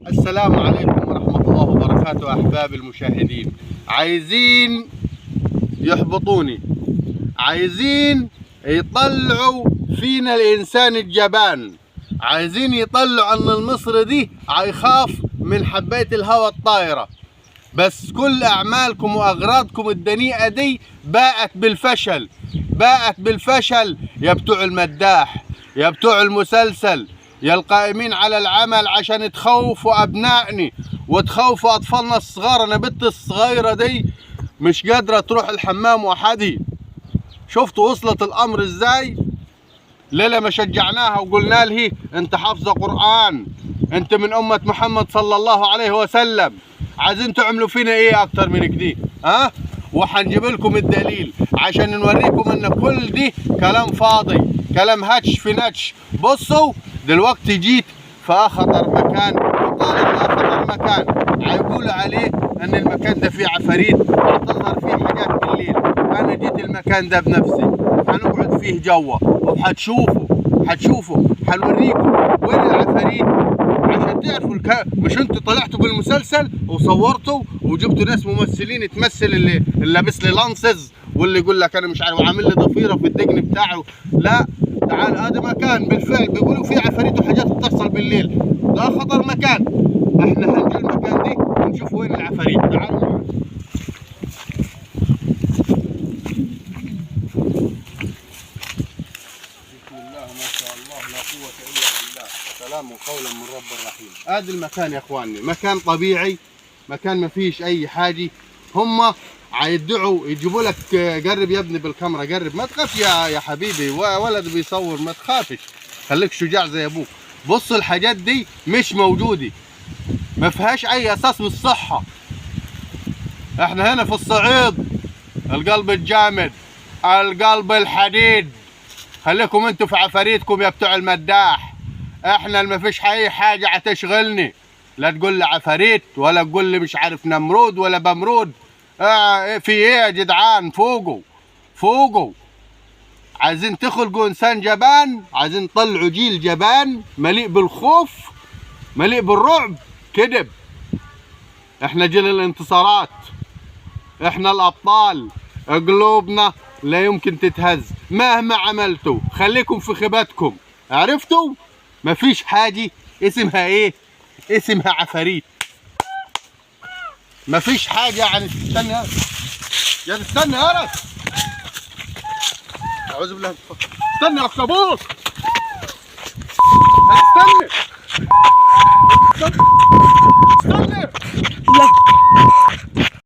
السلام عليكم ورحمة الله وبركاته أحباب المشاهدين. عايزين يحبطوني، عايزين يطلعوا فينا الإنسان الجبان، عايزين يطلعوا أن المصري دي هيخاف من حباية الهواء الطايرة. بس كل أعمالكم وأغراضكم الدنيئة دي باءت بالفشل، باءت بالفشل يا بتوع المداح، يا بتوع المسلسل، يا القائمين على العمل عشان تخوفوا أبنائني وتخوفوا أطفالنا الصغار. أنا بنتي الصغيرة دي مش قادرة تروح الحمام وحدي. شفتوا وصلت الأمر إزاي؟ ليلة ما شجعناها وقلنا له أنت حافظة قرآن، أنت من أمة محمد صلى الله عليه وسلم، عايزين تعملوا فينا إيه أكتر من كده؟ وحنجيب لكم الدليل عشان نوريكم ان كل دي كلام فاضي، كلام هاتش في نتش. بصوا دلوقتي جيت في اخطر مكان، وطالب اخطر مكان هيقولوا عليه ان المكان ده فيه عفاريت وهتظهر فيه حاجات بالليل. انا جيت المكان ده بنفسي، هنقعد فيه جوه وهتشوفوا هنوريكم وين العفاريت عشان تعرفوا مش انتوا طلعتوا بالمسلسل وصورتوا وجبتوا ناس ممثلين تمثل اللي لابس لي لانسز واللي يقول لك انا مش عارف وعامل لي ضفيره في الدقن بتاعه. لا تعال، هذا مكان بالفعل بيقولوا فيه عفاريت وحاجات بتحصل بالليل، ده خطر مكان. احنا هنجي المكان دي ونشوف وين العفاريت. تعالوا. سلام وقولا من رب الرحيم. هذا المكان يا اخواني مكان طبيعي، مكان ما فيش اي حاجه. هم هيدعوا يجيبوا لك، قرب يا ابني بالكاميرا، قرب، ما تخاف يا حبيبي، ولد بيصور ما تخافش، خليك شجاع زي ابوك. بص الحاجات دي مش موجوده، ما فيهاش اي اساس بالصحه. احنا هنا في الصعيد، القلب الجامد، القلب الحديد. خليكم انتوا في عفاريتكم يا بتوع المداح. احنا اللي مفيش اي حاجه هتشغلني، لا تقول لي عفاريت ولا تقول لي مش عارف نمرود ولا بمرود. في ايه يا جدعان؟ فوقوا. عايزين تخلقوا انسان جبان، عايزين تطلعوا جيل جبان مليء بالخوف مليء بالرعب. كذب. احنا جيل الانتصارات، احنا الابطال، قلوبنا لا يمكن تتهز مهما عملتوا. خليكم في خيبتكم، عرفتوا؟ مفيش حاجة اسمها ايه؟ اسمها عفاريت. مفيش حاجة يعني. استنى يا استنى يا رجل، أعوذ بالله. استنى يا اخطبوط، استنى لا